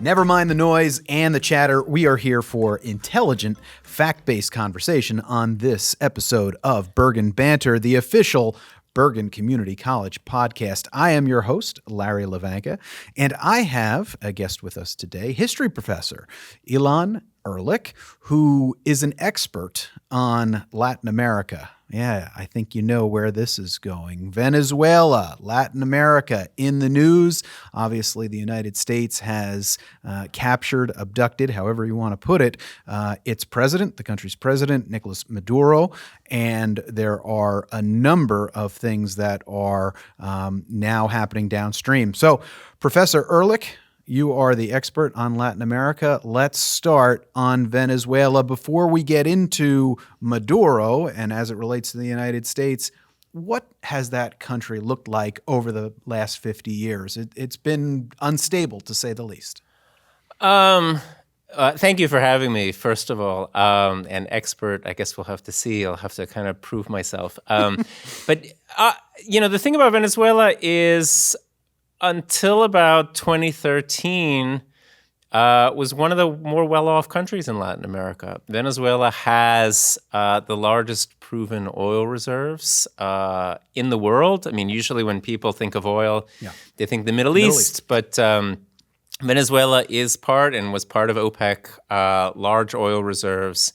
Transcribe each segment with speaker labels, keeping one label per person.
Speaker 1: Never mind the noise and the chatter. We are here for intelligent, fact-based conversation on this episode of Bergen Banter, the official Bergen Community College podcast. I am your host, Larry Levanka, and I have a guest with us today, history professor Ilan Ehrlich, who is an expert on Latin America. Yeah, I think you know where this is going. Venezuela, Latin America, in the news. Obviously, the United States has captured, abducted, however you want to put it, its president, the country's president, Nicolas Maduro. And there are a number of things that are now happening downstream. So, Professor Ehrlich, you are the expert on Latin America. Let's start on Venezuela. Before we get into Maduro and as it relates to the United States, what has that country looked like over the last 50 years? It's been unstable, to say the least.
Speaker 2: Thank you for having me, first of all. An expert, I guess we'll have to see. I'll have to kind of prove myself. But the thing about Venezuela is, until about 2013, was one of the more well-off countries in Latin America. Venezuela has the largest proven oil reserves in the world. I mean, usually when people think of oil, they think the Middle East. But Venezuela is was part of OPEC, large oil reserves.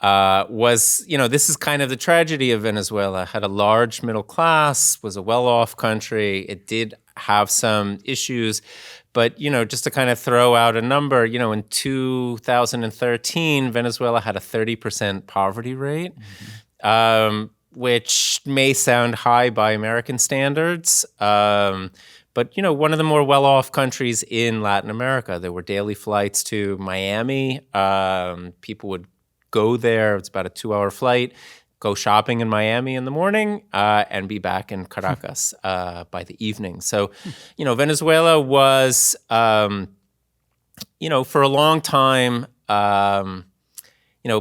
Speaker 2: This is kind of the tragedy of Venezuela. Had a large middle class, was a well-off country. It did have some issues, but, just to kind of throw out a number, in 2013, Venezuela had a 30% poverty rate, which may sound high by American standards, but, one of the more well-off countries in Latin America. There were daily flights to Miami. People would go there. It's about a 2-hour flight. Go shopping in Miami in the morning and be back in Caracas by the evening. So, Venezuela was, for a long time,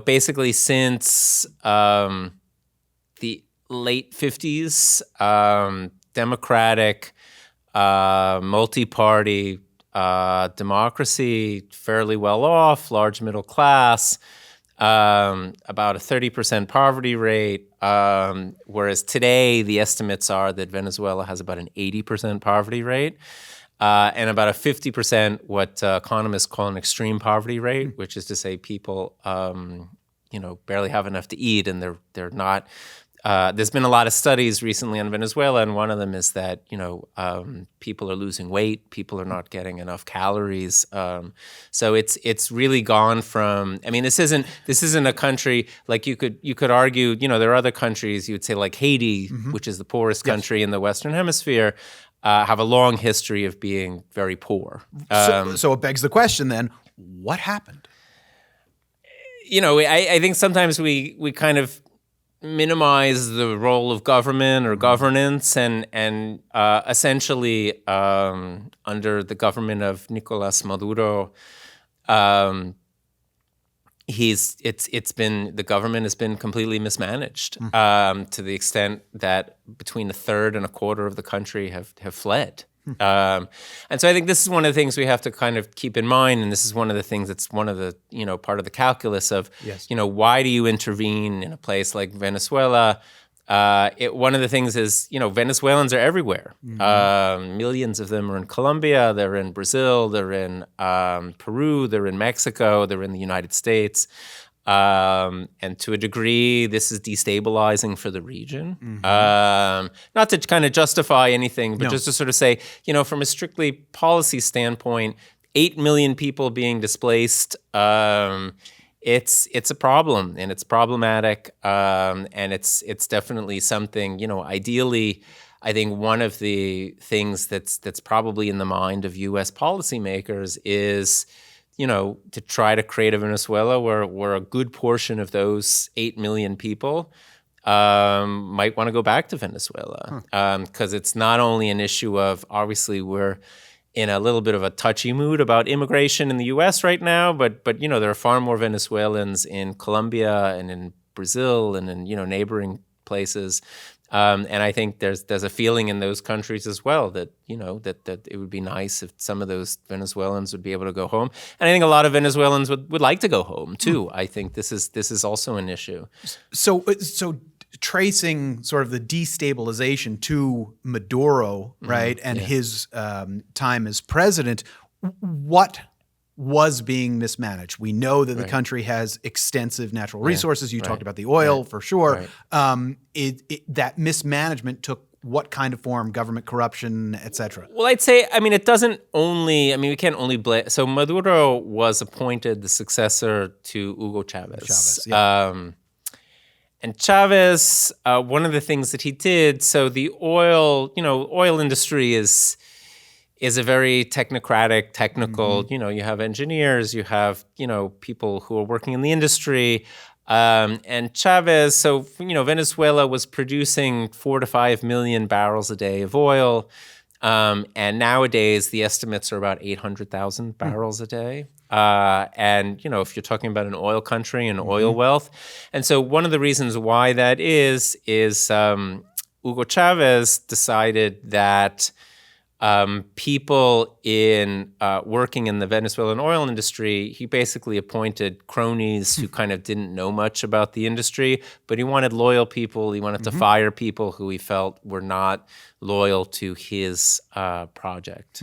Speaker 2: basically since the late 50s, democratic, multi-party democracy, fairly well off, large middle class, about a 30% poverty rate, whereas today the estimates are that Venezuela has about an 80% poverty rate, and about a 50% what economists call an extreme poverty rate, which is to say people, barely have enough to eat, and they're not. There's been a lot of studies recently on Venezuela, and one of them is that people are losing weight, people are not getting enough calories. So it's really gone from. I mean, this isn't a country like you could argue. There are other countries you would say like Haiti, which is the poorest country in the Western Hemisphere, have a long history of being very poor.
Speaker 1: So it begs the question then: what happened?
Speaker 2: I think sometimes we kind of minimize the role of government or governance, and essentially under the government of Nicolas Maduro, the government has been completely mismanaged to the extent that between a third and a quarter of the country have fled. And so I think this is one of the things we have to kind of keep in mind, and this is one of the things that's one of the, part of the calculus of, why do you intervene in a place like Venezuela? One of the things is, Venezuelans are everywhere. Millions of them are in Colombia, they're in Brazil, they're in Peru, they're in Mexico, they're in the United States. And to a degree, this is destabilizing for the region. Not to kind of justify anything, but just to sort of say, from a strictly policy standpoint, 8 million people being displaced, it's a problem, and it's problematic, and it's definitely something, ideally, I think one of the things that's probably in the mind of U.S. policymakers is, to try to create a Venezuela where a good portion of those 8 million people might want to go back to Venezuela. Because it's not only an issue of, obviously, we're in a little bit of a touchy mood about immigration in the U.S. right now, but there are far more Venezuelans in Colombia and in Brazil and in neighboring places And I think there's a feeling in those countries as well that, that it would be nice if some of those Venezuelans would be able to go home. And I think a lot of Venezuelans would like to go home too. I think this is also an issue.
Speaker 1: So tracing sort of the destabilization to Maduro, right, and his time as president, what was being mismanaged? We know that the country has extensive natural resources. You talked about the oil for sure. That mismanagement took what kind of form? Government corruption, et cetera?
Speaker 2: Well, I'd say, it doesn't only, we can't only blame. So Maduro was appointed the successor to Hugo Chavez. And Chavez, one of the things that he did, so the oil industry is a very technocratic, technical, you have engineers, you have, people who are working in the industry. And Chavez, so, Venezuela was producing 4 to 5 million barrels a day of oil. And nowadays, the estimates are about 800,000 barrels a day. And, if you're talking about an oil country and oil wealth. And so one of the reasons why that is Hugo Chavez decided that people working in the Venezuelan oil industry, he basically appointed cronies who kind of didn't know much about the industry, but he wanted loyal people. He wanted to fire people who he felt were not loyal to his project.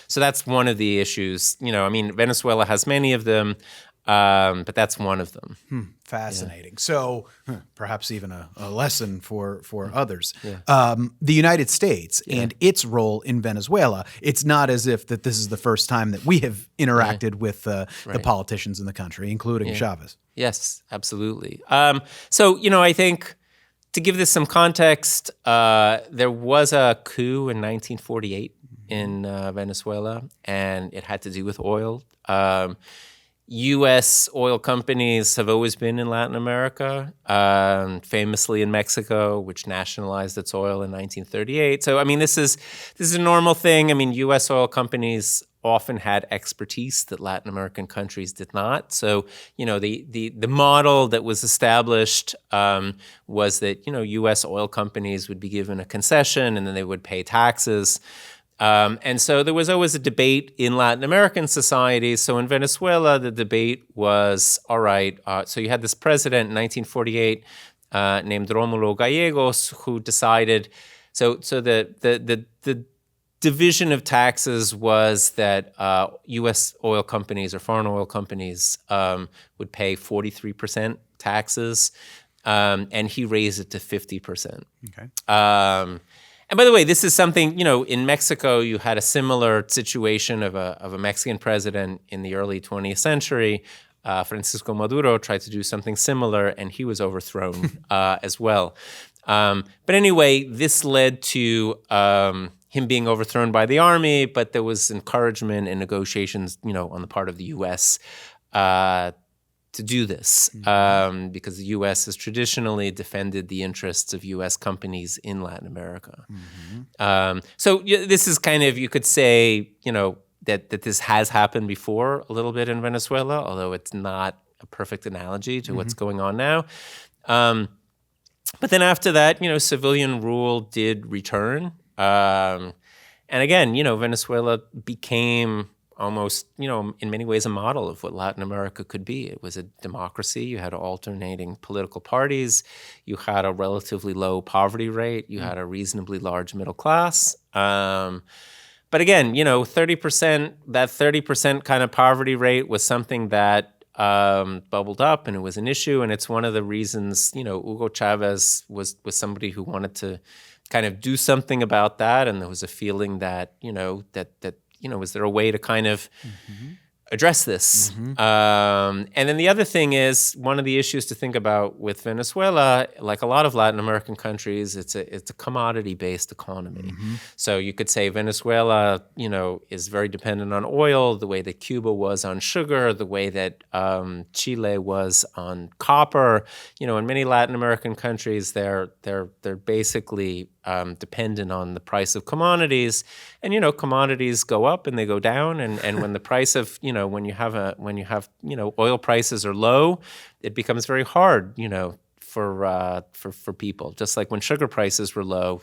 Speaker 2: So that's one of the issues. Venezuela has many of them, but that's one of them.
Speaker 1: Fascinating. Yeah. So perhaps even a lesson for others. Yeah. The United States and its role in Venezuela, it's not as if that this is the first time that we have interacted with the politicians in the country, including Chavez.
Speaker 2: Yes, absolutely. So, I think to give this some context, there was a coup in 1948 in Venezuela, and it had to do with oil. U.S. oil companies have always been in Latin America, famously in Mexico, which nationalized its oil in 1938. So, this is a normal thing. U.S. oil companies often had expertise that Latin American countries did not. So, the model that was established was that, U.S. oil companies would be given a concession and then they would pay taxes. And so there was always a debate in Latin American societies. So in Venezuela, the debate was, all right, so you had this president in 1948 named Rómulo Gallegos who decided, so the division of taxes was that U.S. oil companies or foreign oil companies would pay 43% taxes, and he raised it to 50%. Okay. And by the way, this is something, in Mexico, you had a similar situation of a Mexican president in the early 20th century. Francisco Maduro tried to do something similar, and he was overthrown as well. But anyway, this led to him being overthrown by the army, but there was encouragement and negotiations, on the part of the U.S. To do this, because the U.S. has traditionally defended the interests of U.S. companies in Latin America. So this is kind of, you could say, that this has happened before a little bit in Venezuela, although it's not a perfect analogy to what's going on now. But then after that, civilian rule did return. And again, Venezuela became almost, in many ways a model of what Latin America could be. It was a democracy. You had alternating political parties. You had a relatively low poverty rate. You had a reasonably large middle class. But again, 30%, that 30% kind of poverty rate was something that bubbled up, and it was an issue. And it's one of the reasons, Hugo Chavez was somebody who wanted to kind of do something about that. And there was a feeling that, was there a way to kind of address this? And then the other thing is, one of the issues to think about with Venezuela, like a lot of Latin American countries, it's a commodity-based economy. So you could say Venezuela, is very dependent on oil, the way that Cuba was on sugar, the way that Chile was on copper. In many Latin American countries, they're basically dependent on the price of commodities, and commodities go up and they go down, and when the price of when you have oil prices are low, it becomes very hard for people. Just like when sugar prices were low,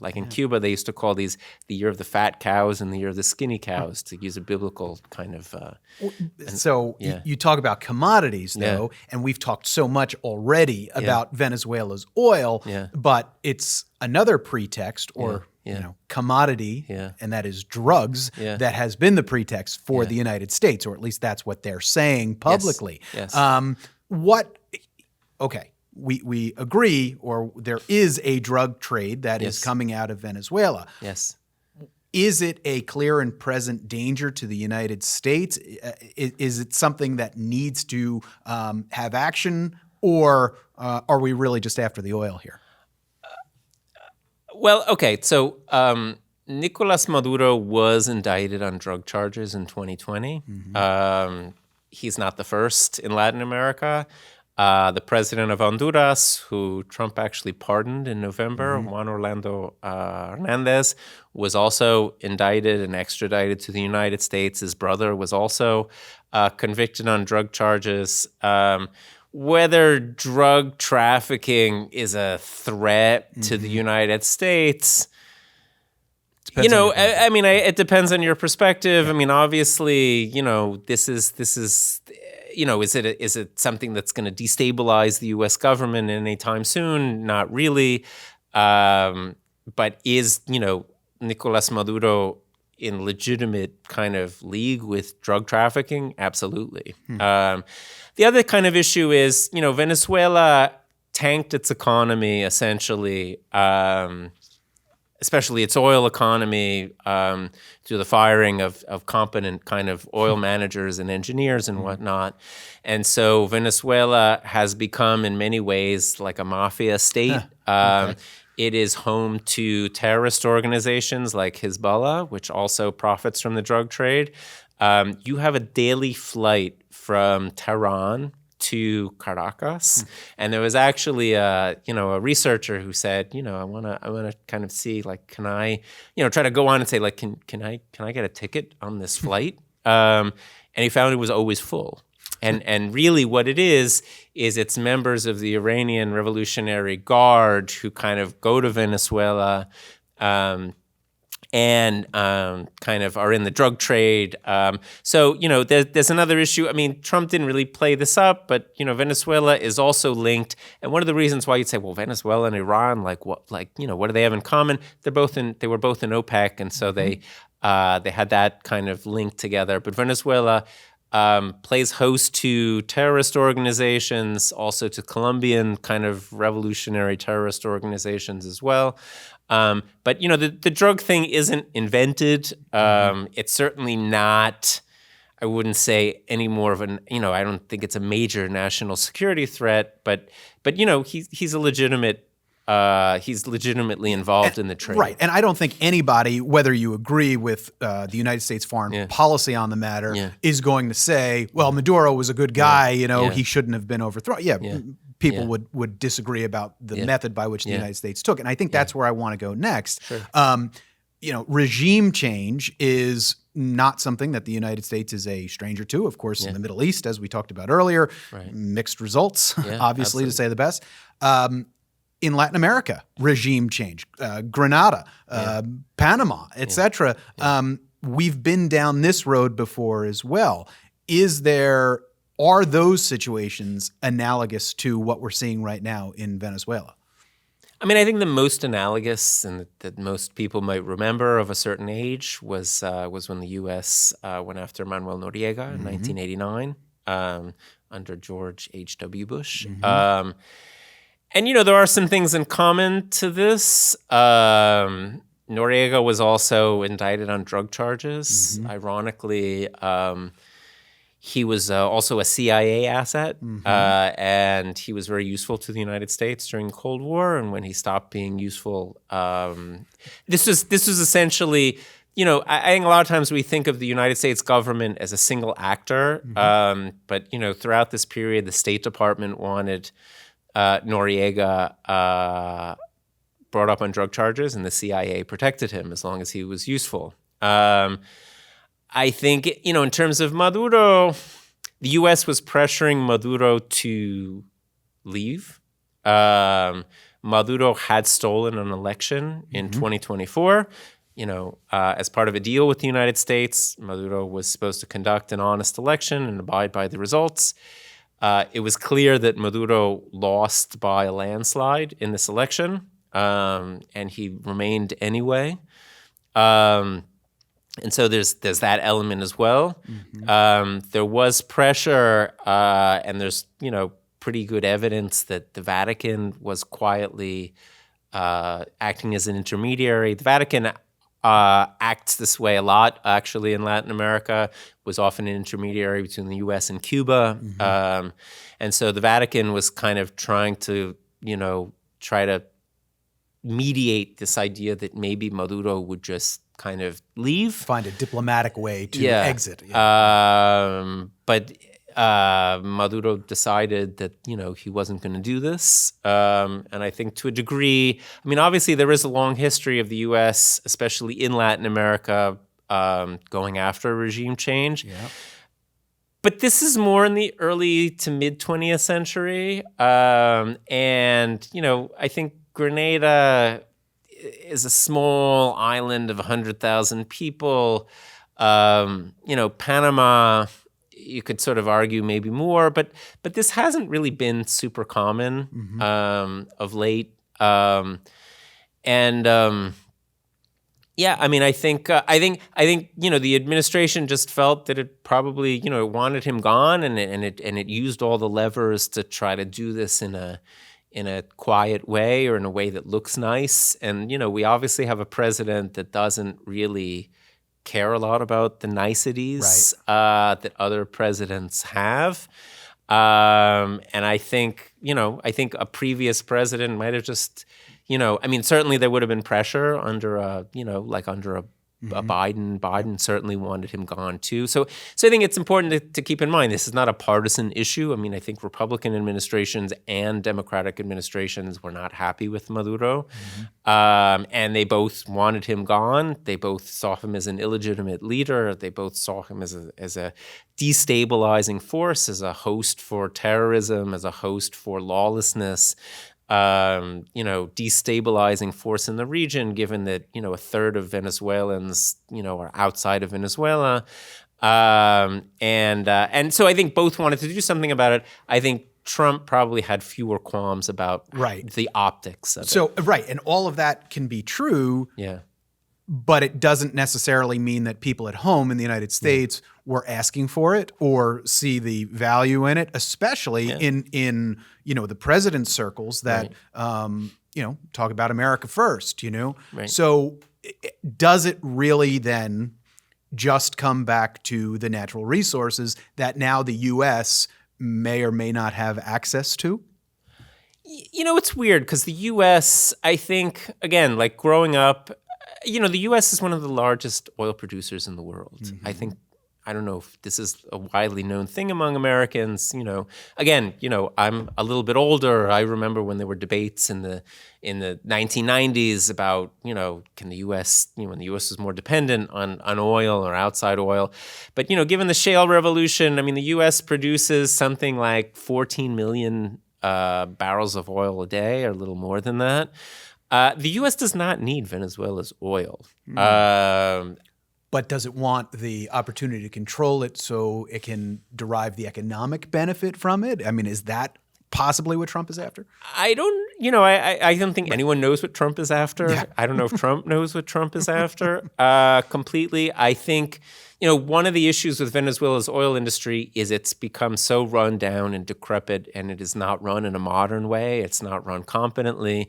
Speaker 2: like in Cuba, they used to call these the year of the fat cows and the year of the skinny cows, to use a biblical kind of.
Speaker 1: You talk about commodities, though, and we've talked so much already about Venezuela's oil, but it's another pretext or commodity, and that is drugs, that has been the pretext for the United States, or at least that's what they're saying publicly.
Speaker 2: Yes.
Speaker 1: Okay, we agree, or there is a drug trade that is coming out of Venezuela.
Speaker 2: Yes.
Speaker 1: Is it a clear and present danger to the United States? Is it something that needs to have action, or are we really just after the oil here?
Speaker 2: Well, okay, so Nicolas Maduro was indicted on drug charges in 2020. He's not the first in Latin America. The president of Honduras, who Trump actually pardoned in November, Juan Orlando Hernandez, was also indicted and extradited to the United States. His brother was also convicted on drug charges. Whether drug trafficking is a threat to the United States, it depends on your perspective. I mean, obviously, this is is it something that's going to destabilize the U.S. government anytime soon? Not really. But is, Nicolas Maduro in legitimate kind of league with drug trafficking? Absolutely. The other kind of issue is, Venezuela tanked its economy essentially, especially its oil economy, through the firing of competent kind of oil managers and engineers and whatnot. And so Venezuela has become in many ways like a mafia state. It is home to terrorist organizations like Hezbollah, which also profits from the drug trade. You have a daily flight from Tehran to Caracas, and there was actually a researcher who said, I want to kind of see, like, can I try to go on and say, like, can I get a ticket on this flight? And he found it was always full. And really what it is it's members of the Iranian Revolutionary Guard who kind of go to Venezuela and kind of are in the drug trade. So, there's another issue. I mean, Trump didn't really play this up, but, Venezuela is also linked. And one of the reasons why you'd say, well, Venezuela and Iran, what do they have in common? They were both in OPEC, and so they had that kind of link together. But Venezuela plays host to terrorist organizations, also to Colombian kind of revolutionary terrorist organizations as well. But, the drug thing isn't invented. It's certainly not, I wouldn't say any more of an, I don't think it's a major national security threat, but he's a legitimate, he's legitimately involved in the trade.
Speaker 1: Right. And I don't think anybody, whether you agree with the United States foreign policy on the matter, is going to say, well, Maduro was a good guy, he shouldn't have been overthrown. People would disagree about the method by which the United States took. And I think that's where I want to go next.
Speaker 2: Sure.
Speaker 1: Regime change is not something that the United States is a stranger to. Of course, in the Middle East, as we talked about earlier, mixed results, obviously, to say the best. In Latin America, regime change, Grenada, Panama, etc. We've been down this road before as well. Are those situations analogous to what we're seeing right now in Venezuela?
Speaker 2: I mean, I think the most analogous and that most people might remember of a certain age was when the U.S. Went after Manuel Noriega in 1989 under George H.W. Bush. And, there are some things in common to this. Noriega was also indicted on drug charges. Ironically, he was also a CIA asset, and he was very useful to the United States during the Cold War. And when he stopped being useful, this was essentially, I think a lot of times we think of the United States government as a single actor, but throughout this period, the State Department wanted Noriega brought up on drug charges, and the CIA protected him as long as he was useful. I think, in terms of Maduro, the U.S. was pressuring Maduro to leave Maduro had stolen an election in 2024. As part of a deal with the United States, Maduro was supposed to conduct an honest election and abide by the results. It was clear that Maduro lost by a landslide in this election, and he remained anyway. And so there's that element as well. There was pressure, and there's pretty good evidence that the Vatican was quietly acting as an intermediary. The Vatican acts this way a lot, actually, in Latin America. Was often an intermediary between the U.S. and Cuba, and so the Vatican was kind of trying to try to mediate this idea that maybe Maduro would just kind of leave.
Speaker 1: Find a diplomatic way to exit.
Speaker 2: But Maduro decided that, he wasn't going to do this. And I think to a degree, obviously there is a long history of the U.S., especially in Latin America, going after regime change. Yeah. But this is more in the early to mid 20th century. And, I think Grenada is a small island of 100,000 people. Panama, you could sort of argue maybe more, but this hasn't really been super common of late. I think the administration just felt that it probably wanted him gone, and it used all the levers to try to do this in a quiet way or in a way that looks nice. And we obviously have a president that doesn't really care a lot about the niceties that other presidents have. And I think a previous president might have just, certainly there would have been pressure under a Biden. Biden certainly wanted him gone too. So I think it's important to keep in mind this is not a partisan issue. I think Republican administrations and Democratic administrations were not happy with Maduro, and they both wanted him gone. They both saw him as an illegitimate leader. They both saw him as a destabilizing force, as a host for terrorism, as a host for lawlessness. Destabilizing force in the region, given that, a third of Venezuelans, are outside of Venezuela. And so I think both wanted to do something about it. I think Trump probably had fewer qualms about the optics of it.
Speaker 1: Right. And all of that can be true. Yeah. But it doesn't necessarily mean that people at home in the United States were asking for it or see the value in it, especially in the president's circles that talk about America first. Right. So does it really then just come back to the natural resources that now the U.S. may or may not have access to?
Speaker 2: It's weird because the U.S., I think, again, like growing up, the U.S. is one of the largest oil producers in the world. I don't know if this is a widely known thing among Americans. Again, I'm a little bit older. I remember when there were debates in the 1990s about, can the U.S., when the U.S. was more dependent on oil or outside oil. But, given the shale revolution, the U.S. produces something like 14 million barrels of oil a day, or a little more than that. The U.S. does not need Venezuela's oil.
Speaker 1: But does it want the opportunity to control it so it can derive the economic benefit from it? Is that possibly what Trump is after?
Speaker 2: I don't think anyone knows what Trump is after. Yeah. I don't know if Trump knows what Trump is after completely. I think, one of the issues with Venezuela's oil industry is it's become so run down and decrepit, and it is not run in a modern way. It's not run competently.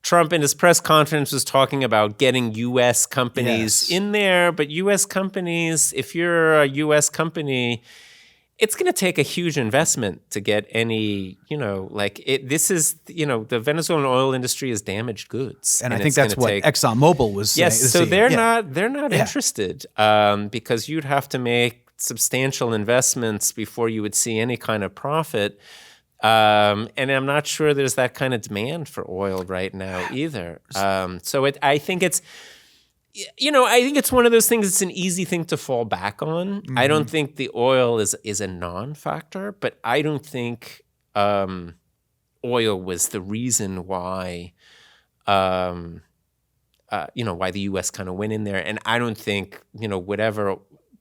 Speaker 2: Trump in his press conference was talking about getting U.S. companies in there, but U.S. companies, if you're a U.S. company, it's going to take a huge investment to get any, the Venezuelan oil industry is damaged goods.
Speaker 1: And I think that's what ExxonMobil was saying.
Speaker 2: Yes, so they're not interested because you'd have to make substantial investments before you would see any kind of profit. And I'm not sure there's that kind of demand for oil right now either. I think it's one of those things. It's an easy thing to fall back on. I don't think the oil is a non-factor, but I don't think oil was the reason why, why the U.S. kind of went in there. And I don't think, whatever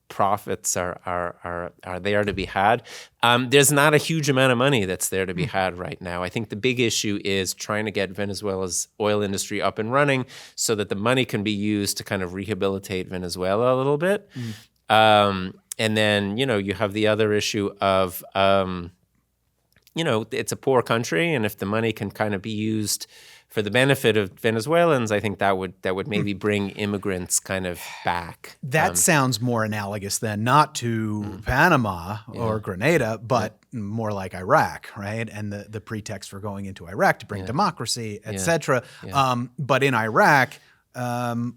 Speaker 2: profits are there to be had, there's not a huge amount of money that's there to be had right now. I think the big issue is trying to get Venezuela's oil industry up and running so that the money can be used to kind of rehabilitate Venezuela a little bit. And then, you have the other issue of, it's a poor country, and if the money can kind of be used for the benefit of Venezuelans, I think that would maybe bring immigrants kind of back.
Speaker 1: That sounds more analogous then, not to Panama or Grenada, but more like Iraq, right? And the pretext for going into Iraq to bring democracy, et cetera. But in Iraq,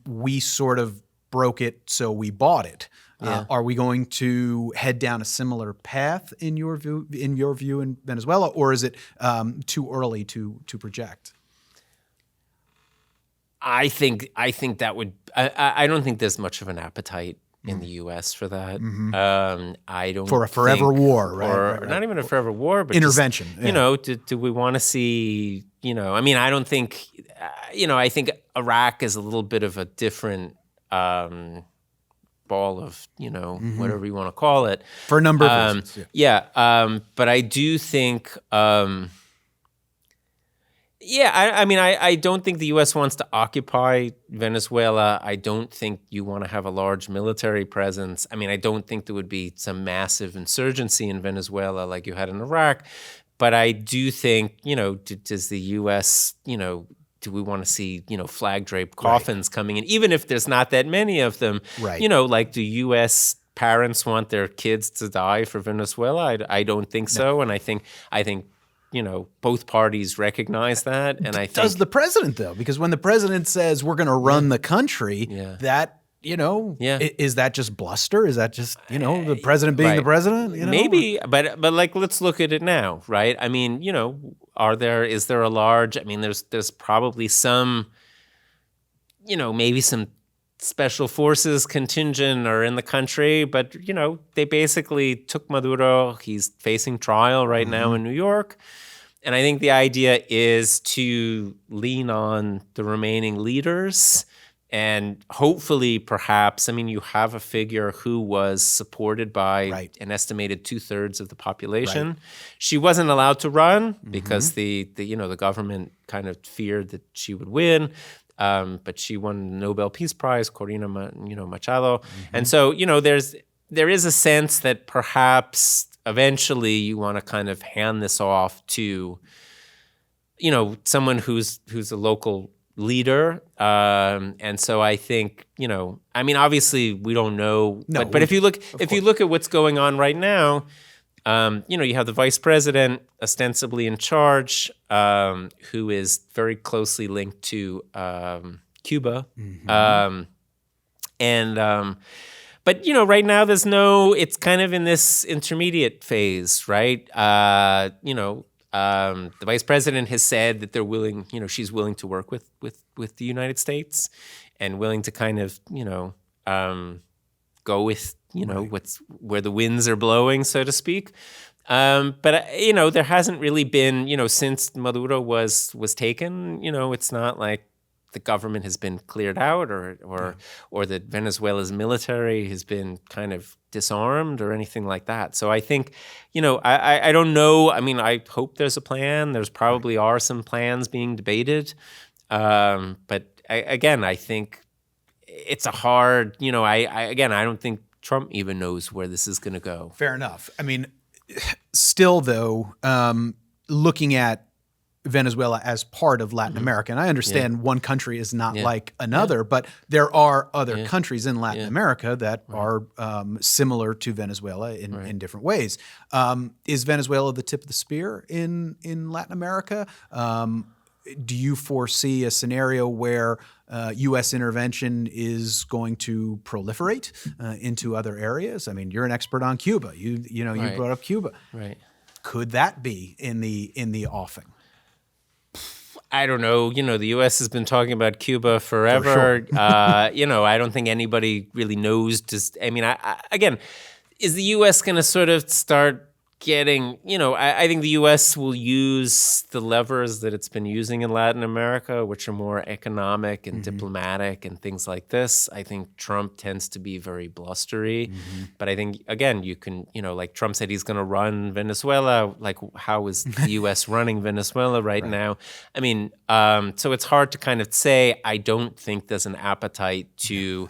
Speaker 1: we sort of broke it, so we bought it. Are we going to head down a similar path in your view in Venezuela, or is it too early to project?
Speaker 2: I think that would. I don't think there's much of an appetite in the U.S. for that. I don't
Speaker 1: for a forever war, right?
Speaker 2: Or not even a forever war, but
Speaker 1: intervention.
Speaker 2: Just, do we want to see? I mean, I don't think. I think Iraq is a little bit of a different ball of whatever you want to call it
Speaker 1: for a number of reasons.
Speaker 2: But I do think. I don't think the U.S. wants to occupy Venezuela. I don't think you want to have a large military presence. I mean, I don't think there would be some massive insurgency in Venezuela like you had in Iraq. But I do think, does the U.S., do we want to see, flag-draped coffins coming in, even if there's not that many of them?
Speaker 1: Right.
Speaker 2: Like do U.S. parents want their kids to die for Venezuela? I don't think so. And I think both parties recognize that. And I think
Speaker 1: does the president though? Because when the president says we're going to run the country, that is that just bluster? Is that just the president being the president?
Speaker 2: Maybe, but like let's look at it now, right? I mean, is there a large? I mean, there's probably some, maybe some special forces contingent are in the country, but they basically took Maduro. He's facing trial right now in New York. And I think the idea is to lean on the remaining leaders and hopefully perhaps, you have a figure who was supported by an estimated 2/3 of the population. Right. She wasn't allowed to run because the government kind of feared that she would win. But she won the Nobel Peace Prize, Corina Machado. And so, there is a sense that perhaps eventually you want to kind of hand this off to, someone who's a local leader. And so I think, obviously we don't know. No, but if you look at what's going on right now, you have the vice president ostensibly in charge, who is very closely linked to Cuba. But right now it's kind of in this intermediate phase, right? The vice president has said that they're willing, she's willing to work with the United States and willing to kind of, go with, where the winds are blowing, so to speak. But there hasn't really been, since Maduro was taken, it's not like the government has been cleared out or that Venezuela's military has been kind of disarmed or anything like that. So I think, I don't know. I hope there's a plan. There's probably are some plans being debated. But I think it's a hard, I don't think Trump even knows where this is going to go.
Speaker 1: Fair enough. Still though, looking at Venezuela as part of Latin America, and I understand one country is not like another, but there are other countries in Latin America that are similar to Venezuela in different ways. Is Venezuela the tip of the spear in Latin America? Do you foresee a scenario where U.S. intervention is going to proliferate into other areas? You're an expert on Cuba. You brought up Cuba.
Speaker 2: Right.
Speaker 1: Could that be in the offing?
Speaker 2: I don't know. The U.S. has been talking about Cuba forever.
Speaker 1: For sure.
Speaker 2: I don't think anybody really knows. Again, is the U.S. going to sort of start getting, I think the U.S. will use the levers that it's been using in Latin America, which are more economic and diplomatic and things like this. I think Trump tends to be very blustery. But I think, again, you can, like Trump said he's going to run Venezuela. Like, how is the U.S. running Venezuela right now? I mean, so it's hard to kind of say. I don't think there's an appetite to,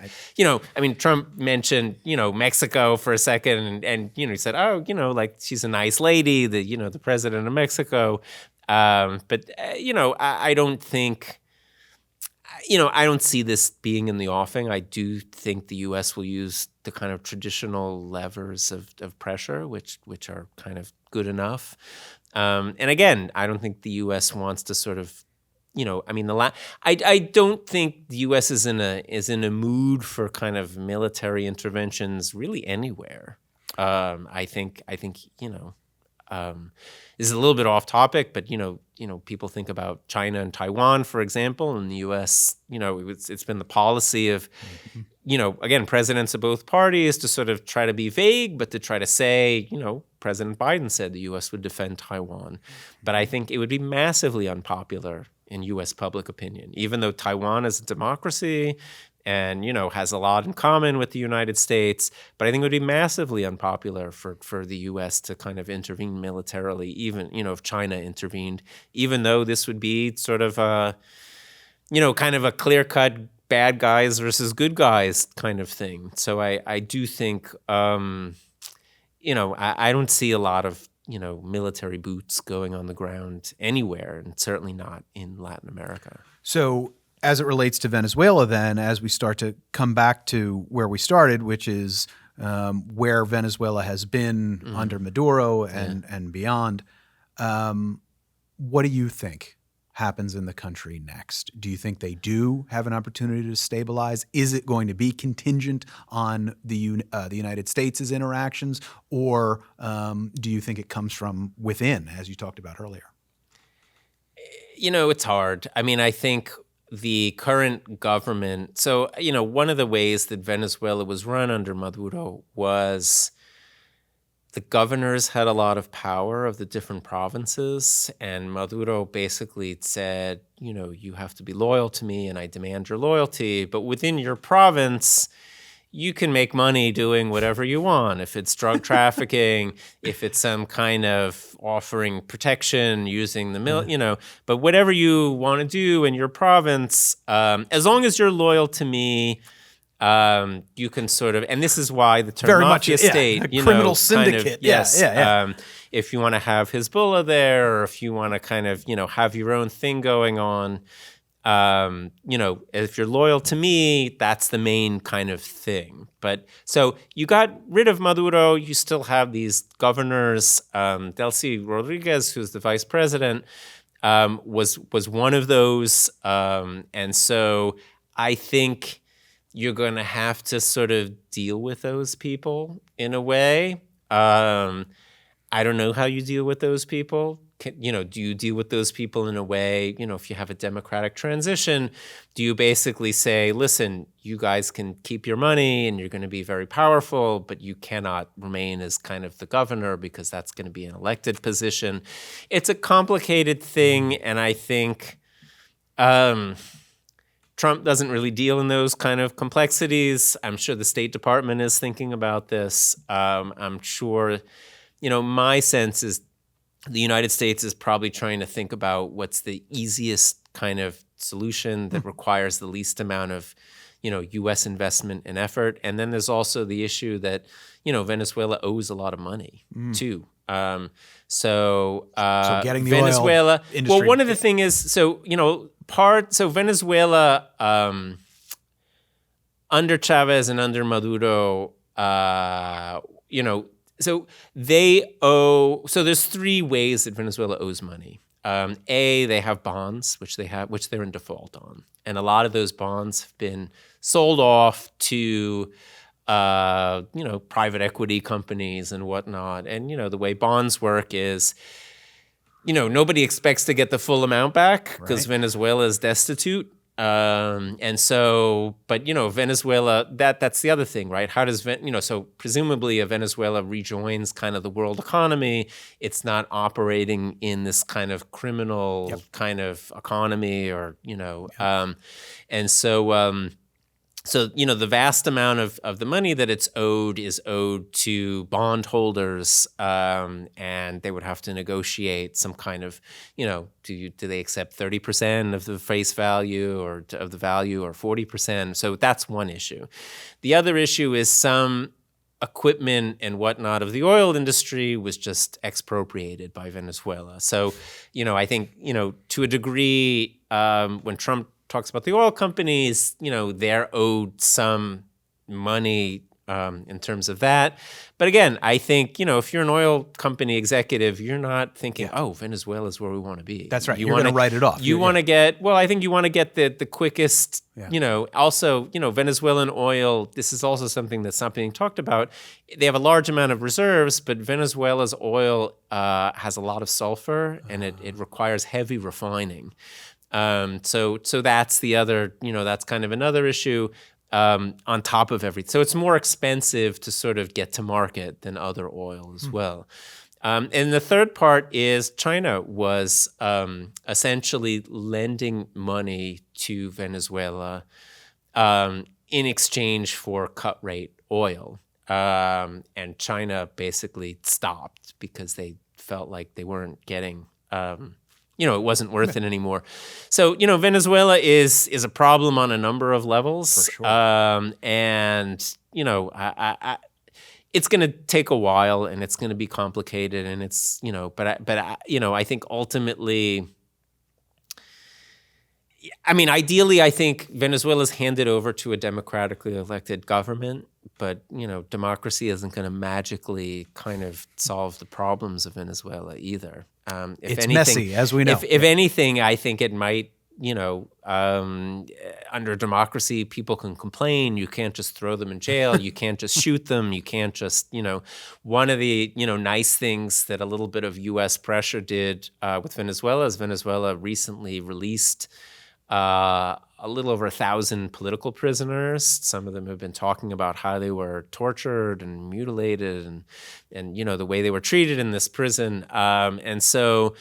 Speaker 2: Trump mentioned, Mexico for a second and he said, oh, like she's a nice lady, the president of Mexico. But I don't think, I don't see this being in the offing. I do think the U.S. will use the kind of traditional levers of pressure, which are kind of good enough. And again, I don't think the U.S. wants to sort of, I don't think the U.S. is in a mood for kind of military interventions really anywhere. I think this is a little bit off topic, but people think about China and Taiwan, for example, and the U.S. It's been the policy of again, presidents of both parties to sort of try to be vague, but to try to say, President Biden said the U.S. would defend Taiwan, but I think it would be massively unpopular in U.S. public opinion, even though Taiwan is a democracy and, has a lot in common with the United States. But I think it would be massively unpopular for the U.S. to kind of intervene militarily, even, if China intervened, even though this would be sort of a, kind of a clear-cut bad guys versus good guys kind of thing. So I do think, I don't see a lot of, military boots going on the ground anywhere, and certainly not in Latin America.
Speaker 1: So as it relates to Venezuela, then, as we start to come back to where we started, which is where Venezuela has been under Maduro and beyond, what do you think happens in the country next? Do you think they do have an opportunity to stabilize? Is it going to be contingent on the United States' interactions, or do you think it comes from within, as you talked about earlier?
Speaker 2: It's hard. I mean, I think the current government, so, one of the ways that Venezuela was run under Maduro was the governors had a lot of power of the different provinces, and Maduro basically said, you have to be loyal to me and I demand your loyalty, but within your province, you can make money doing whatever you want. If it's drug trafficking, if it's some kind of offering protection using the but whatever you want to do in your province, as long as you're loyal to me, you can sort of, and this is why the term
Speaker 1: very
Speaker 2: mafia
Speaker 1: much,
Speaker 2: state,
Speaker 1: a criminal syndicate.
Speaker 2: Kind of, yes.
Speaker 1: Yeah.
Speaker 2: If you want to have Hezbollah there, or if you want to kind of, have your own thing going on, if you're loyal to me, that's the main kind of thing. But so you got rid of Maduro, you still have these governors. Delcy Rodriguez, who's the vice president, was one of those. And so I think you're going to have to sort of deal with those people in a way. I don't know how you deal with those people. Do you deal with those people in a way, if you have a democratic transition, do you basically say, listen, you guys can keep your money and you're going to be very powerful, but you cannot remain as kind of the governor because that's going to be an elected position. It's a complicated thing, and I think Trump doesn't really deal in those kind of complexities. I'm sure the State Department is thinking about this. I'm sure, my sense is the United States is probably trying to think about what's the easiest kind of solution that requires the least amount of, U.S. investment and effort. And then there's also the issue that, Venezuela owes a lot of money too. So
Speaker 1: getting the
Speaker 2: Venezuela,
Speaker 1: oil industry.
Speaker 2: Well, one of the thing is, so Venezuela under Chavez and under Maduro, so they owe. So there's three ways that Venezuela owes money. They have bonds, which they're in default on, and a lot of those bonds have been sold off to private equity companies and whatnot. And the way bonds work is, nobody expects to get the full amount back because Venezuela is destitute. And so, but Venezuela, that's the other thing, right? How does so presumably if Venezuela rejoins kind of the world economy, it's not operating in this kind of criminal kind of economy, or and so. So, the vast amount of the money that it's owed is owed to bondholders, and they would have to negotiate some kind of, do they accept 30% of the face value or of the value, or 40%? So that's one issue. The other issue is some equipment and whatnot of the oil industry was just expropriated by Venezuela. So, I think, to a degree, when Trump talks about the oil companies, they're owed some money in terms of that. But again, I think, if you're an oil company executive, you're not thinking, oh, Venezuela is where we want to be.
Speaker 1: That's right. You're going to write it off.
Speaker 2: You want to get, I think you want to get the quickest, also, Venezuelan oil, this is also something that's not being talked about. They have a large amount of reserves, but Venezuela's oil has a lot of sulfur, and it requires heavy refining. So that's the other, that's kind of another issue on top of everything. So it's more expensive to sort of get to market than other oil as well. And the third part is China was essentially lending money to Venezuela in exchange for cut rate oil. And China basically stopped because they felt like they weren't getting it wasn't worth it anymore. So, Venezuela is a problem on a number of levels.
Speaker 1: For sure.
Speaker 2: And, it's going to take a while, and it's going to be complicated, and it's, I think ultimately, ideally, I think Venezuela's handed over to a democratically elected government, but, democracy isn't going to magically kind of solve the problems of Venezuela either.
Speaker 1: It's messy, as we know.
Speaker 2: If anything, I think it might, under democracy, people can complain. You can't just throw them in jail. You can't just shoot them. You can't just, one of the, nice things that a little bit of U.S. pressure did with Venezuela is Venezuela recently released a little over 1,000 political prisoners. Some of them have been talking about how they were tortured and mutilated and the way they were treated in this prison. And so,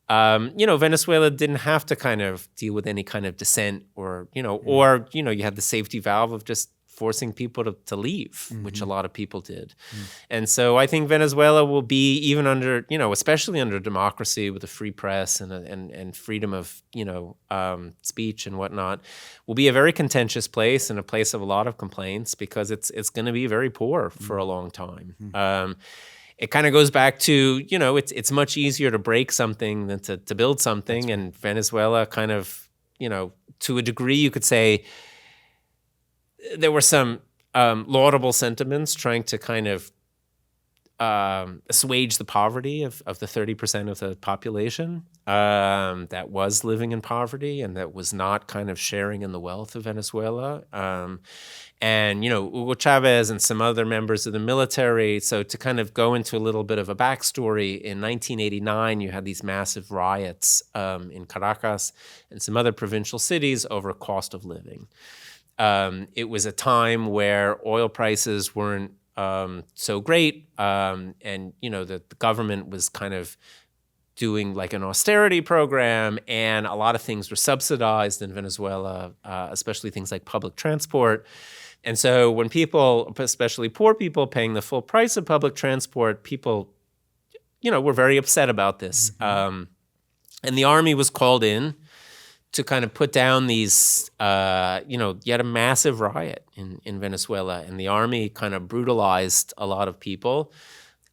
Speaker 2: Venezuela didn't have to kind of deal with any kind of dissent or you had the safety valve of just forcing people to leave, which a lot of people did. And so I think Venezuela will be, even under, especially under democracy with a free press and freedom of, speech and whatnot, will be a very contentious place and a place of a lot of complaints because it's going to be very poor for a long time. It kind of goes back to, it's much easier to break something than to build something. Right. And Venezuela kind of, to a degree, you could say, there were some laudable sentiments trying to kind of assuage the poverty of the 30% of the population that was living in poverty and that was not kind of sharing in the wealth of Venezuela. And, Hugo Chavez and some other members of the military. So to kind of go into a little bit of a backstory, in 1989, you had these massive riots in Caracas and some other provincial cities over cost of living. It was a time where oil prices weren't so great, and the government was kind of doing like an austerity program, and a lot of things were subsidized in Venezuela, especially things like public transport. And so when people, especially poor people, paying the full price of public transport, people, were very upset about this. And the army was called in to kind of put down these, yet a massive riot in Venezuela. And the army kind of brutalized a lot of people.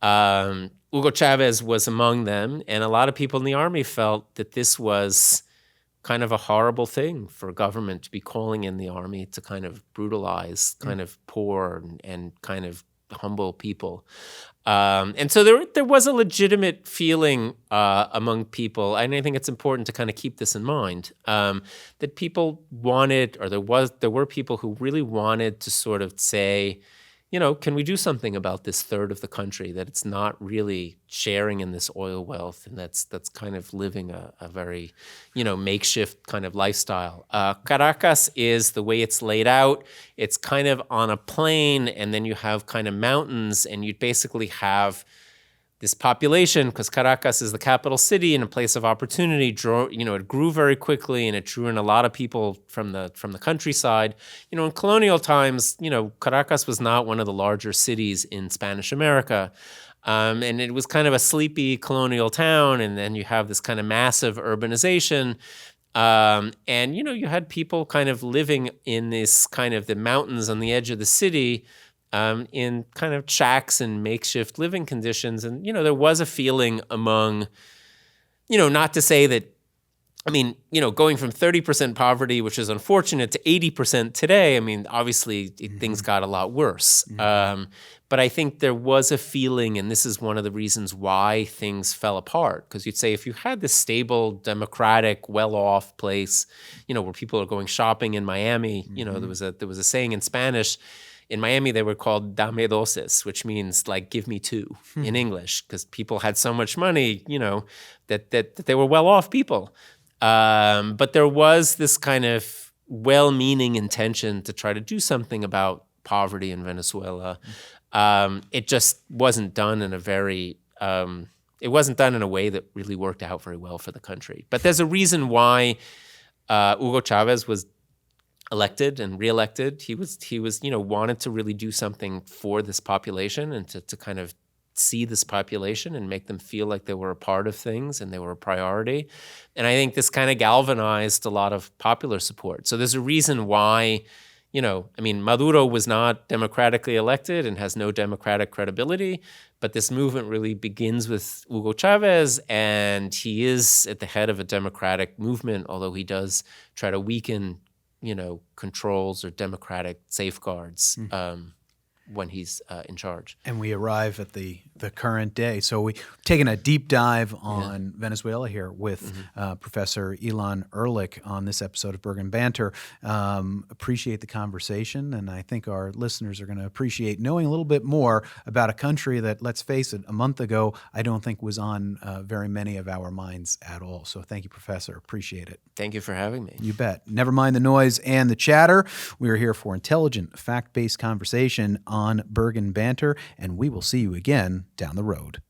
Speaker 2: Hugo Chavez was among them. And a lot of people in the army felt that this was kind of a horrible thing for government to be calling in the army to kind of brutalize kind of poor and kind of humble people. And so there was a legitimate feeling among people, and I think it's important to kind of keep this in mind, that people wanted, or there were people who really wanted to sort of say, can we do something about this third of the country that it's not really sharing in this oil wealth, and that's kind of living a very, makeshift kind of lifestyle. Caracas is the way it's laid out. It's kind of on a plain, and then you have kind of mountains, and you'd basically have this population, because Caracas is the capital city and a place of opportunity, it grew very quickly, and it drew in a lot of people from the countryside. In colonial times, Caracas was not one of the larger cities in Spanish America. And it was kind of a sleepy colonial town, and then you have this kind of massive urbanization. And, you had people kind of living in this kind of the mountains on the edge of the city, in kind of shacks and makeshift living conditions. And, there was a feeling among, not to say that, going from 30% poverty, which is unfortunate, to 80% today, obviously things got a lot worse. But I think there was a feeling, and this is one of the reasons why things fell apart, because you'd say if you had this stable, democratic, well-off place, where people are going shopping in Miami, there was a saying in Spanish. In Miami, they were called dame doces, which means like give me two in English, because people had so much money, that they were well-off people. But there was this kind of well-meaning intention to try to do something about poverty in Venezuela. It just wasn't done in a very, it wasn't done in a way that really worked out very well for the country. But there's a reason why Hugo Chavez was elected and reelected. He was wanted to really do something for this population, and to kind of see this population and make them feel like they were a part of things and they were a priority. And I think this kind of galvanized a lot of popular support. So there's a reason why, Maduro was not democratically elected and has no democratic credibility, but this movement really begins with Hugo Chavez, and he is at the head of a democratic movement, although he does try to weaken controls or democratic safeguards when he's in charge.
Speaker 1: And we arrive at the current day. So we've taken a deep dive on Venezuela here with Professor Ilan Ehrlich on this episode of Bergen Banter. Appreciate the conversation, and I think our listeners are going to appreciate knowing a little bit more about a country that, let's face it, a month ago, I don't think was on very many of our minds at all. So thank you, Professor. Appreciate it.
Speaker 2: Thank you for having me.
Speaker 1: You bet. Never mind the noise and the chatter. We are here for intelligent, fact-based conversation on Bergen Banter, and we will see you again down the road.